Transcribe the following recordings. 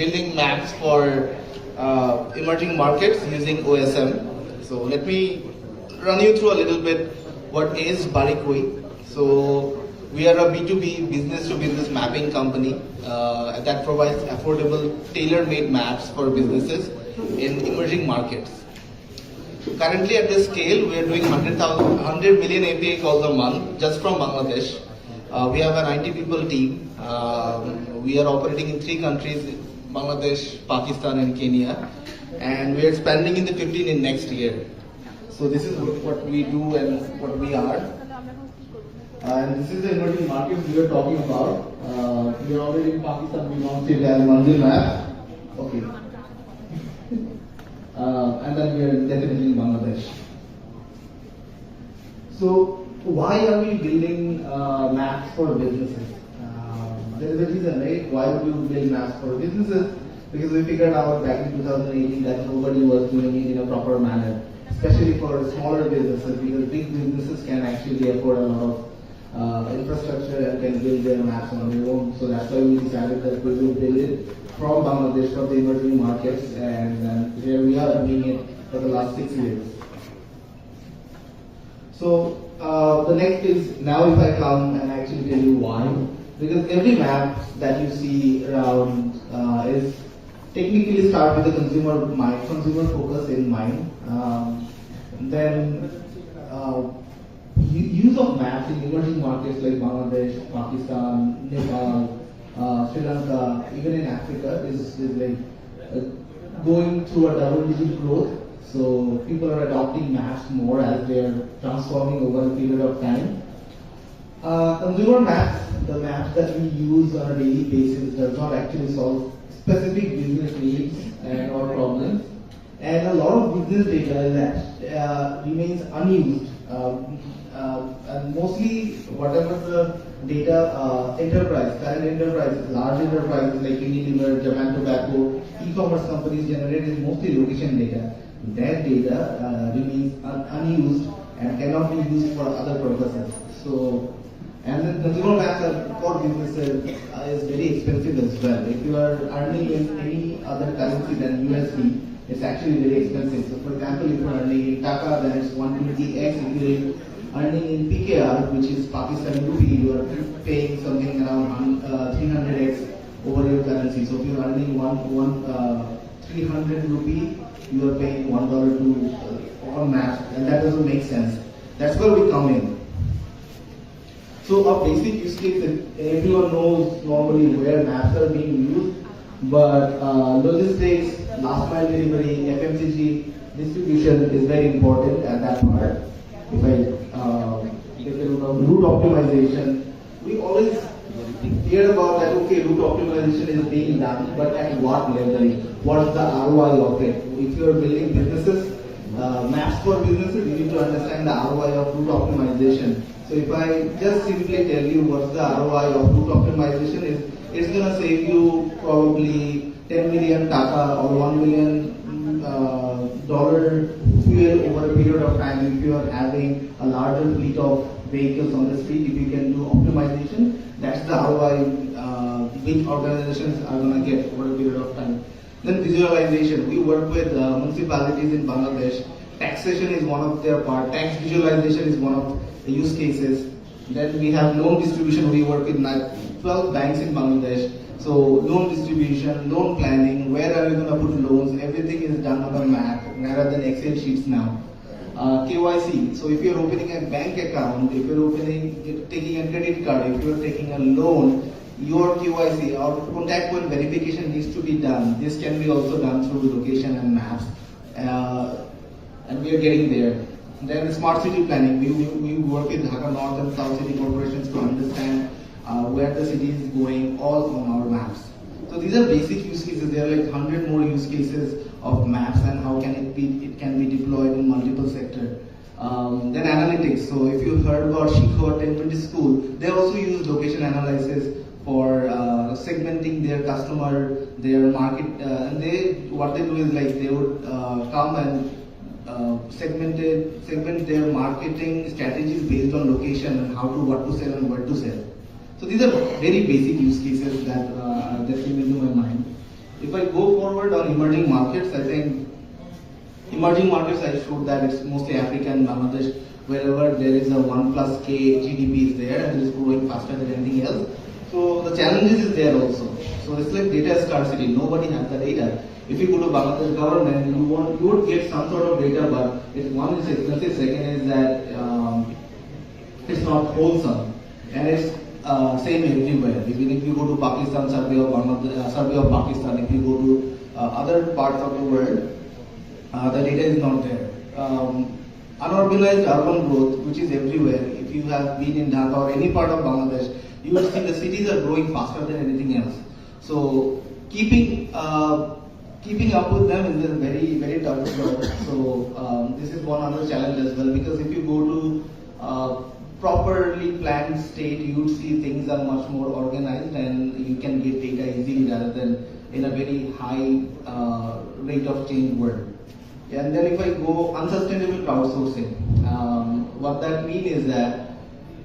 building maps for emerging markets using OSM. So let me run you through a little bit what is Barikoi. So we are a B2B, business-to-business mapping company that provides affordable, tailor-made maps for businesses in emerging markets. Currently at this scale, we are doing 100 million API calls a month just from Bangladesh. We have a 90 people team. We are operating in 3 countries, Bangladesh, Pakistan and Kenya. And we are expanding in the 15 in next year. So this is what we do and what we are. And this is the emerging markets we are talking about. We are already in Pakistan, we launched it as Manzil map. Okay. And then we are definitely in Bangladesh. So why are we building maps for businesses? There is a reason, right? Why would you build maps for businesses? Because we figured out back in 2018 that nobody was doing it in a proper manner, especially for smaller businesses, because big businesses can actually afford a lot of infrastructure and can build their maps on their own. So that's why we decided that we will build it from Bangladesh, from the emerging markets, and here we are doing it for the last 6 years. So the next is, now if I come and actually tell you why, because every map that you see around is technically start with the consumer mind, consumer focus in mind. Then use of maps in emerging markets like Bangladesh, Pakistan, Nepal, Sri Lanka, even in Africa is like going through a double-digit growth. So people are adopting maps more as they are transforming over a period of time. Consumer maps, the maps that we use on a daily basis, does not actually solve specific business needs and or problems. And a lot of business data that remains unused. And mostly whatever the data current enterprises, large enterprises like Unilever, Japan Tobacco, e-commerce companies generate is mostly location data. That data remains unused and cannot be used for other purposes. So, and the consumer maps for businesses is very expensive as well. If you are earning in any other currency than USD, it's actually very expensive. So for example, if you are earning in Taka, then it's 120x. If you are earning in PKR, which is Pakistani rupee, you are paying something around 300x over your currency. So if you are earning 300 rupee, you are paying $1 to on maps, and that doesn't make sense. That's where we come in. So a basic use case that everyone knows normally where maps are being used, but logistics, last mile delivery, FMCG, distribution is very important at that part. If I take a look at route optimization, we always hear about that, okay, route optimization is being done, but at what level? What's the ROI of it? If you are building businesses, maps for businesses, you need to understand the ROI of route optimization. So if I just simply tell you what's the ROI of route optimization is, it's going to save you probably 10 million taka or $1 million fuel over a period of time if you are having a larger fleet of vehicles on the street. If you can do optimization, that's the ROI big organizations are going to get over a period of time. Then visualization. We work with municipalities in Bangladesh. Taxation is one of their part. Tax visualization is one of the use cases. Then we have loan distribution. We work with 12 banks in Bangladesh. So loan distribution, loan planning, where are you going to put loans? Everything is done on a map rather than Excel sheets now. KYC. So if you're opening a bank account, if you're taking a credit card, if you're taking a loan, your KYC or contact point verification needs to be done. This can be also done through location and maps. And we are getting there. Then smart city planning. We work with Dhaka North and South City corporations to understand where the city is going, all on our maps. So these are basic use cases. There are like 100 more use cases of maps and how can it can be deployed in multiple sectors. Then analytics. So if you heard about Shikho Attendment School, they also use location analysis for segmenting their customer, their market, and what they do is like they would come and segment their marketing strategies based on location and what to sell and where to sell. So these are very basic use cases that came into my mind. If I go forward on emerging markets, I think emerging markets, I showed that it's mostly Africa and Bangladesh, wherever there is a 1+ K GDP is there and it is growing faster than anything else. So the challenges is there also. So it's like data scarcity. Nobody has the data. If you go to Bangladesh government, you would get some sort of data, but if one is expensive, second is that it's not wholesome, and it's same everywhere. Even if you go to Pakistan, Serbia, Serbia or Pakistan, if you go to other parts of the world, the data is not there. Unorganized urban growth, which is everywhere. If you have been in Dhaka or any part of Bangladesh, you will see the cities are growing faster than anything else. So keeping up with them is a very tough job. So this is one other challenge as well, because if you go to properly planned state, you would see things are much more organized and you can get data easily rather than in a very high rate of change world. And then if I go unsustainable crowdsourcing, what that means is that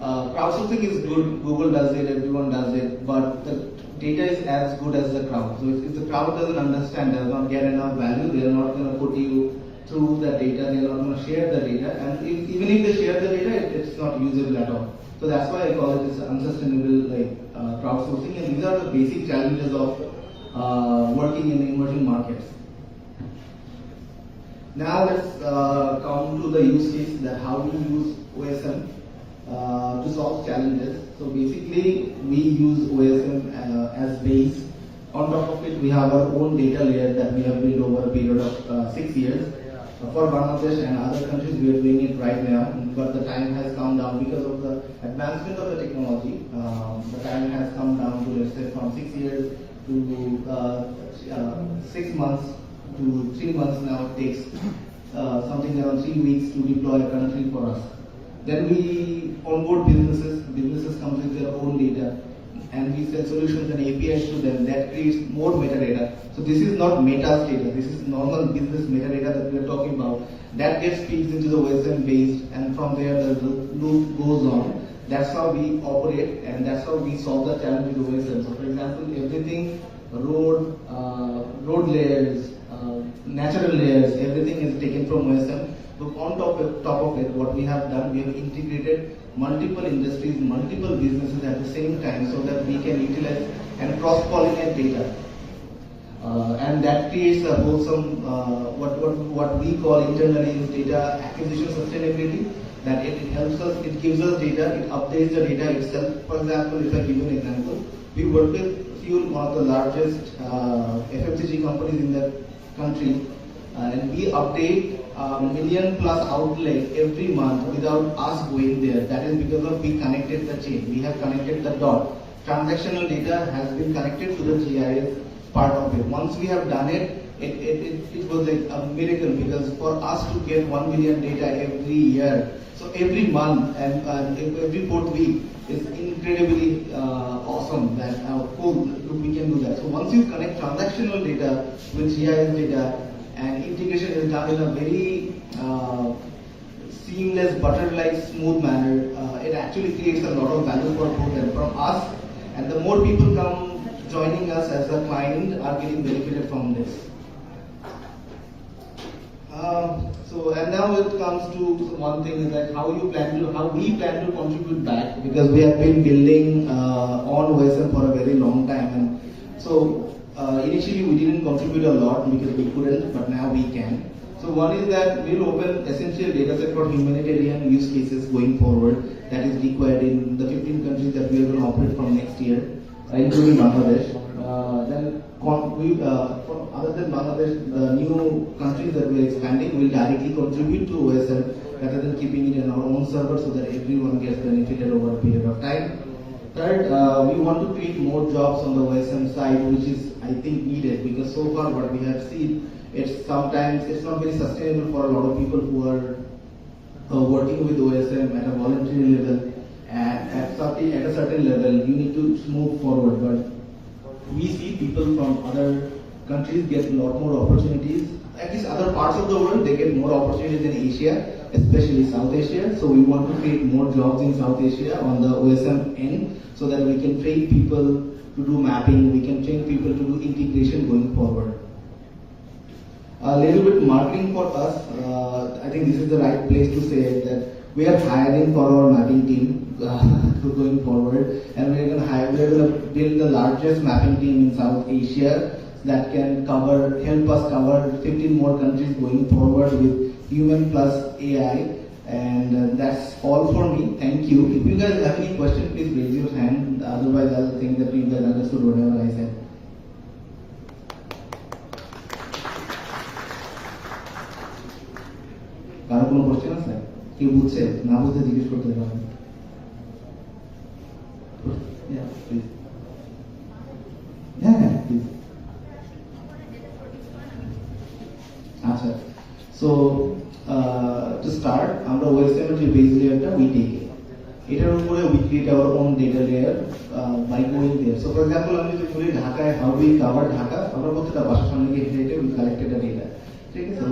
crowdsourcing is good, Google does it, everyone does it, but the data is as good as the crowd. So if the crowd doesn't understand, does not get enough value, they are not going to put you through the data, they are not going to share the data, and even if they share the data, it's not usable at all. So that's why I call it this unsustainable crowdsourcing, and these are the basic challenges of working in emerging markets. Now let's come to the use case, that how we use OSM to solve challenges. So basically, we use OSM as base. On top of it, we have our own data layer that we have built over a period of 6 years. For Bangladesh and other countries, we are doing it right now, but the time has come down because of the advancement of the technology. The time has come down to, let's say, from 6 years to 6 months to 3 months now. It takes something around 3 weeks to deploy a country for us. Then we onboard businesses. Businesses come with their own data, and we sell solutions and APIs to them. That creates more metadata. So this is not meta data. This is normal business metadata that we are talking about. That gets feeds into the OSM base, and from there the loop goes on. That's how we operate, and that's how we solve the challenge with OSM. So for example, everything, road layers, natural layers, everything is taken from OSM. So on top of it, what we have done, we have integrated multiple industries, multiple businesses at the same time, so that we can utilize and cross-pollinate data. And that creates a wholesome, what we call internally is data acquisition sustainability. That it helps us, it gives us data, it updates the data itself. For example, if I give you an example, we work with Fuel, one of the largest FMCG companies in the country, and we update million+ outlets every month without us going there. That is because of we connected the chain. We have connected the dot. Transactional data has been connected to the GIS part of it. Once we have done it, it was a miracle, because for us to get 1 million data every year, so every month and every 4th week, is incredibly awesome. That cool, we can do that. So once you connect transactional data with GIS data, and integration is done in a very seamless, butter-like, smooth manner, it actually creates a lot of value for both and from us. And the more people come joining us as a client are getting benefited from this. And now it comes to one thing, is that how we plan to contribute back, because we have been building on OSM for a very long time, and so initially we didn't contribute a lot because we couldn't, but now we can. So one is that we'll open essential data set for humanitarian use cases going forward, that is required in the 15 countries that we are going to operate from next year, including Bangladesh. Other than Bangladesh, the new countries that we are expanding will directly contribute to OSM rather than keeping it in our own server, so that everyone gets benefited over a period of time. Third, we want to create more jobs on the OSM side, which is, I think, needed, because so far what we have seen, it's not very sustainable for a lot of people who are working with OSM at a voluntary level. At a certain level, you need to move forward. But we see people from other countries get a lot more opportunities. At least other parts of the world, they get more opportunities in Asia, especially South Asia. So we want to create more jobs in South Asia on the OSM end, so that we can train people to to do mapping, we can train people to do integration going forward. A little bit marketing for us, I think this is the right place to say that we are hiring for our mapping team going forward, and we're going to build the largest mapping team in South Asia that can help us cover 15 more countries going forward with human plus AI. And that's all for me. Thank you. If you guys have any questions, please raise your hand. Otherwise, I'll think that you guys understood whatever I said. কারো কোনো question আছে? কি বুঝছে? না বুঝতে জিজ্ঞেস করতে পারেন। Yeah, please. Yeah, please. আচ্ছা, so to start, আমরা OSM এর যে base layer-টা we take it. এটার উপরে we create our own data layer by going there. So for example, আমি যদি বলি ঢাকায় how we cover ঢাকা, আমরা প্রত্যেকটা বাসার সামনে গিয়ে হেঁটে we collected the data. ঠিক আছে?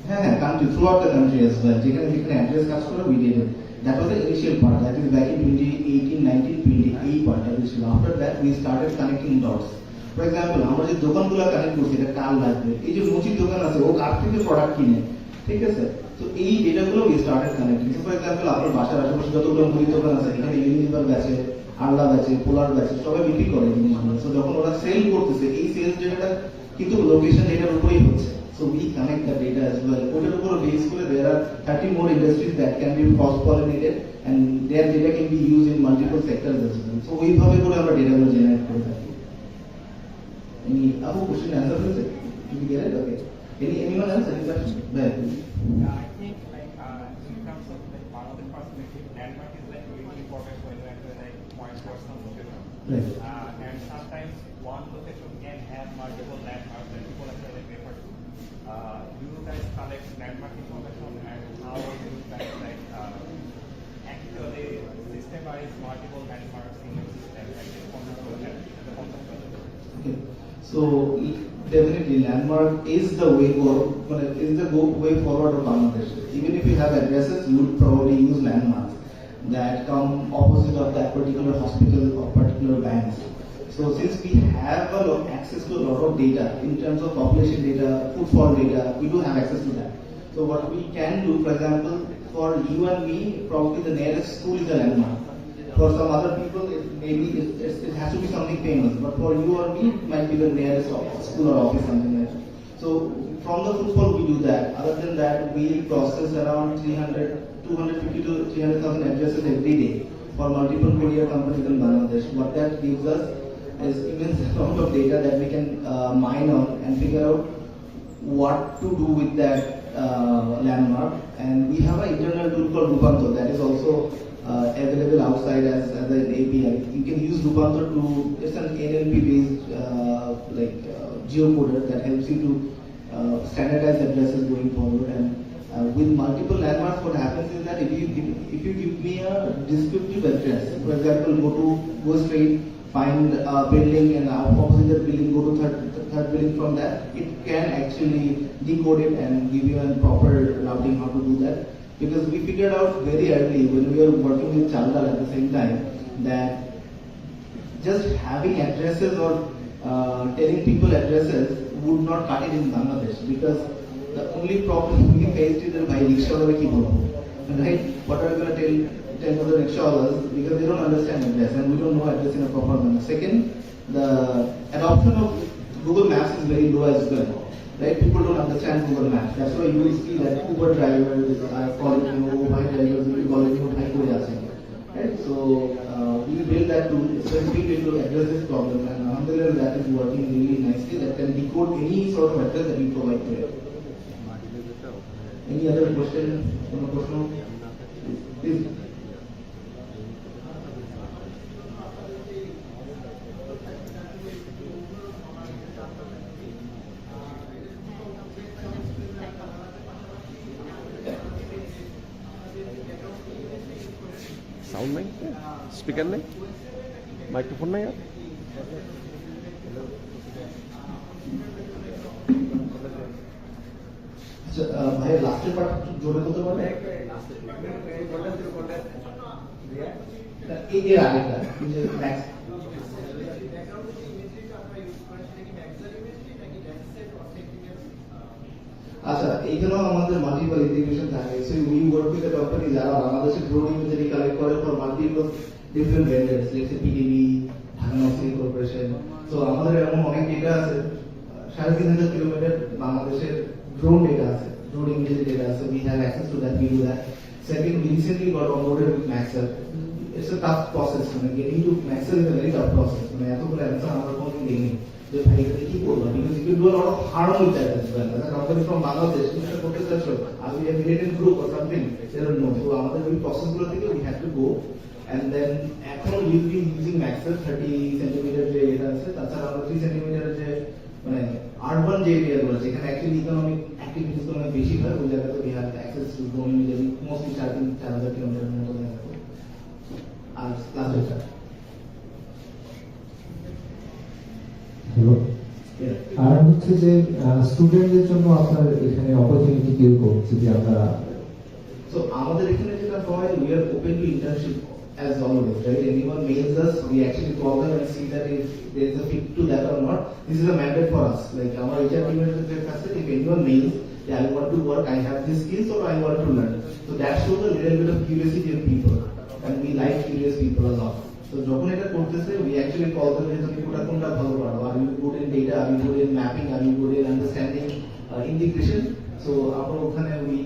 হ্যাঁ, country, throughout the country as well. যেখানে address কাজ করে we did it. That was the initial part. That is back in 2018, 19, 20, এই পার্টটা ছিল। After that, we started connecting dots. For example, আমরা যে দোকানগুলো কানেক্ট করছি, এটা কার লাগবে? এই যে মুচির দোকান আছে, ও কার থেকে প্রোডাক্ট কিনে, ঠিক আছে? তো এই ডেটাগুলো we started connecting. So for example, আপনার বাসার আশেপাশে যতগুলো মুচির দোকান আছে, এখানে ইউনিলিভার বেচে, আরলা বেচে, পোলার বেচে, সবাই বিক্রি করে জিনিসগুলো। So যখন ওরা সেল করতেছে, এই সেলস ডেটাটা কিন্তু লোকেশন ডেটার উপরেই হচ্ছে। So we connect the data as well. ওটার উপর বেস করে there are 30 more industries that can be cross-pollinated and their data can be used in multiple sectors as well. So ওইভাবে করে আমরা ডেটাগুলো জেনারেট করে থাকি। Any other question answer is it? Did you get it? Okay. Anyone else? Any question? There. I think like in terms of like part of the perspective, landmark is like really important when you have to like point towards some location. Right. And sometimes one location can have multiple landmarks that people have to like refer to. You guys collect landmark information and how you guys like actually systemize multiple landmarks in your system, like the concept. Okay. So definitely landmark is the way way forward of Bangladesh. Even if you have addresses, you would probably use landmarks that come opposite of that particular hospital or particular banks. So since we have access to a lot of data in terms of population data, footfall data, we do have access to that. So what we can do, for example, for you and me, probably the nearest school is a landmark. For some other people, it has to be something famous. But for you or me, it might be the nearest school or office, something like that. So from the footfall, we do that. Other than that, we process around 250 to 300,000 addresses every day for multiple courier companies in Bangladesh. What that gives us is immense amount of data that we can mine on and figure out what to do with that landmark. And we have an internal tool called Rupanto that is also available outside as an API. You can use Rupanto to, it's an NLP based geocoder that helps you to standardize addresses going forward. And with multiple landmarks, what happens is that if you give me a descriptive address, for example, go straight, find a building and opposite that building, go to third building from that, it can actually decode it and give you a proper routing how to do that. Because we figured out very early when we were working with Chandal at the same time that just having addresses or telling people addresses would not cut it in Bangladesh, because the only problem we faced is that by rickshaw right? What are we going to tell to the rickshaws, because they don't understand address and we don't know address in a proper manner. Second, the adoption of Google Maps is very low as well. Right? People don't understand Google Maps. That's why you will see that Uber drivers are calling Uber drivers, we call it right? So we build that tool specifically to address this problem, and alhamdulillah that is working really nicely. That can decode any sort of address that you provide to it. Any other question? Please. Sound नहीं, speaker नहीं, microphone नहीं यार। भाई last part जोड़े तो बोले ये आगे का नेक्स्ट আচ্ছা, এইখানেও আমাদের মাল্টিপল ইন্টিগ্রেশন থাকে। So we work with the company যারা বাংলাদেশের ড্রোন ইমেজারি কালেক্ট করে for multiple different vendors, let's say PDB, Dhaka নকশি কর্পোরেশন। সো আমাদের এমন অনেক ডেটা আছে, 3,500 কিলোমিটার বাংলাদেশের ড্রোন ডেটা আছে, ড্রোন ইমেজারি ডেটা আছে। We have access to that, we do that. Second, we recently got onboarded with Maxer. It's a tough process. Getting to Maxer is a very tough process. এতগুলো answer আমরা কোনোদিন দেখিনি যে ভাই এটা কি করবো, because you can do a lot of harm with that as well. As a company from Bangladesh, you should protect that show. Are we affiliated group or something? They don't know. So আমাদের ওই process গুলো থেকে we have to go, and then এখন we'll be using Maxer 30 centimetre যে এটা আছে, তাছাড়া আমরা 3 সেন্টিমিটার যে মানে আরবান যে এরিয়াগুলো যেখানে অ্যাকচুয়ালি ইকোনমিক অ্যাক্টিভিটিস গুলো বেশি হয়, ওই জায়গাতে we have access to drone imagery mostly 4,000 kilometre মতো জায়গা আর ক্লাস হয়েছে। হ্যালো, আর হচ্ছে যে স্টুডেন্টদের জন্য আপনার এখানে অপরচুনিটি কিরকম যদি আমরা So আমাদের এখানে যেটা হয়, we are open to internship as always, right? Anyone mails us, we actually call them and see that if there is a fit to that or not. This is a mandate for us. Like our HR team is casted, if anyone mails, yeah, I want to work, I have these skills or I want to learn. So that shows a little bit of curiosity in people, and we like curious people a lot. So যখন এটা করতেছে, we actually call them যে তুমি কোনটা ভালো পারো, are you good in data, are you good in mapping, are you good in understanding integration. So আমরা ওখানে we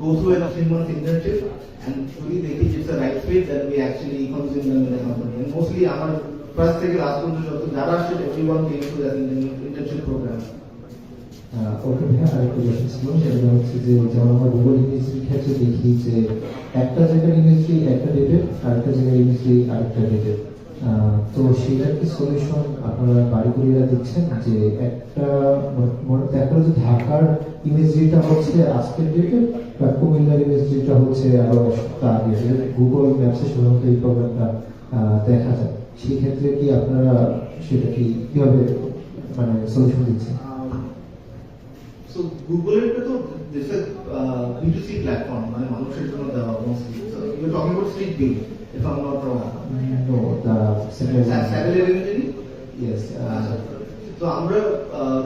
go through a 3-month internship, and যদি দেখি it's the right fit, then we actually consume them in the company. And mostly আমার first থেকে last পর্যন্ত যত যারা আসছে, everyone came to that internship program. ওকে ভাইয়া, আরেকটা কোয়েশ্চেন ছিল, সেটা হচ্ছে যে যেমন আমরা গুগল ইমেজের ক্ষেত্রে দেখি যে একটা জায়গার ইমেজরি একটা ডেটের, আরেকটা জায়গার ইমেজরি আরেকটা ডেটের। তো সেটার কি সলিউশন আপনারা বাড়িগুলিরা দিচ্ছেন যে একটা দেখা যে ঢাকার ইমেজরিটা হচ্ছে আজকের ডেটের, বা কুমিল্লার ইমেজরিটা হচ্ছে আরো এক সপ্তাহ আগে, গুগল ম্যাপসে সাধারণত এই প্রবলেমটা দেখা যায়। সেই ক্ষেত্রে কি আপনারা সেটা কি কিভাবে মানে সলিউশন দিচ্ছেন? So Google এটা তো this is B2C platform, মানে মানুষের জন্য দেওয়া mostly. So you're talking about street view, if I'm not wrong. No, the satellite imagery? Yes. তো আমরা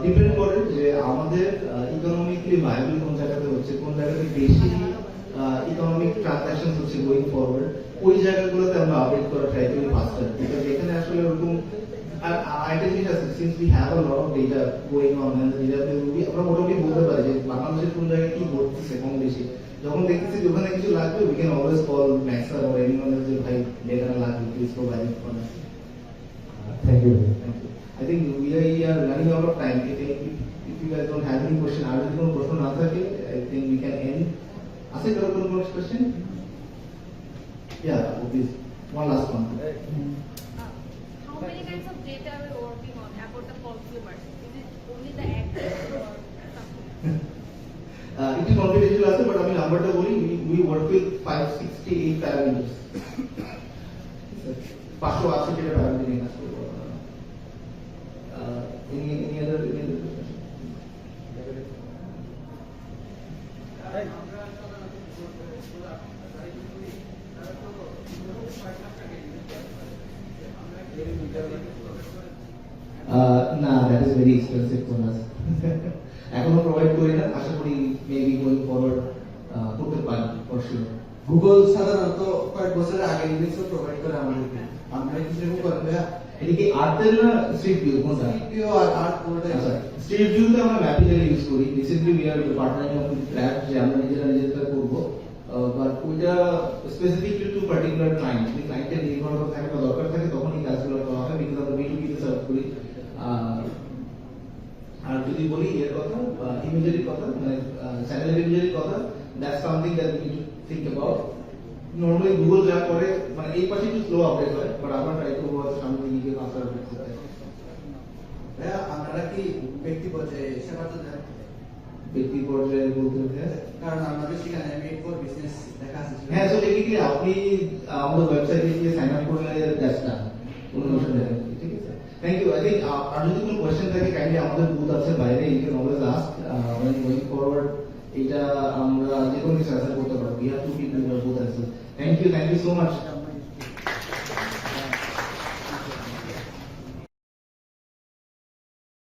ডিপেন্ড করে যে আমাদের ইকোনমিক্যালি ভায়াবল কোন জায়গাতে হচ্ছে, কোন জায়গাতে বেশি ইকোনমিক ট্রানজাকশন হচ্ছে গোয়িং ফরওয়ার্ড, ওই জায়গাগুলোতে আমরা আপডেট করা ট্রাই করি ফাস্টার। বিকজ এখানে আসলে ওরকম আইটা জিনিস আছে, since we have a lot of data going on, আমরা মোটামুটি বলতে পারি যে বাংলাদেশের কোন জায়গায় কি ঘটতেছে কম বেশি। যখন দেখতেছি যে ওখানে কিছু লাগবে, we can always call ম্যাক্সার or anyone else যে ভাই ডেটাটা লাগবে, please provide it for us. Thank you. I think we are running out of time. If you guys don't have any question, আর যদি কোনো প্রশ্ন না থাকে, I think we can end. আছে কারো কোনো question? Yeah, please. One last one. How many kinds of data are we working on about the consumers? Is it only the address or something? It is confidential also, but I mean number বলি, we work with 568 parameters. 580 টা parameter নিয়ে কাজ করব। Any other question? না, that is very expensive for us. এখনো provide করি না, আশা করি মেবি গোয়িং ফরওয়ার্ড করতে পারি ফর শিওর। গুগল সাধারণত কয়েক বছর আগে ইমেজও প্রোভাইড করে আমাদেরকে। আমরা কি সেরকম করেন ভাইয়া? এটা কি আর্টেল না স্ট্রিট ভিউ কোনটা? ভিডিও আর আর্ট কোনটা? আচ্ছা, স্ট্রিট ভিউতে আমরা ম্যাপিং ইউজ করি। Recently we are partnering with track, যে আমরা নিজেরা করব, বাট ওইটা স্পেসিফিকলি টু পার্টিকুলার ক্লায়েন্ট, যদি ক্লায়েন্টের নির্ভরতা থাকে বা দরকার থাকে তখন এই কাজগুলো করা হয়, বিকজ আমরা B2B তে সার্ভ করি। আর যদি বলি এর কথা, ইমেজারির কথা, মানে স্যাটেলাইট ইমেজারির কথা, that's something that we need to think about. Normally Google যা করে, মানে এই পাশে একটু স্লো আপডেট হয়, বাট আমরা ট্রাই করবো সামনে দিকে ফাস্টার আপডেট করতে। ভাইয়া আপনারা কি ব্যক্তি পর্যায়ে সেবা তো দেন? ব্যক্তি পর্যায়ে বলতে হচ্ছে, কারণ আমাদের সেখানে মেড ফর বিজনেস দেখা আছে। হ্যাঁ, সো টেকনিক্যালি আপনি আমাদের ওয়েবসাইটে গিয়ে সাইন আপ করলে দ্যাটস ডান, কোনো অসুবিধা নেই। ঠিক আছে, থ্যাংক ইউ। আই থিঙ্ক আর যদি কোনো কোয়েশ্চেন থাকে, কাইন্ডলি আমাদের বুথ আছে বাইরে, you can always ask. When going forward এটা আমরা যে কোনো কিছু অ্যান্সার করতে পারবো। We have two people in our booth as well. Thank you so much.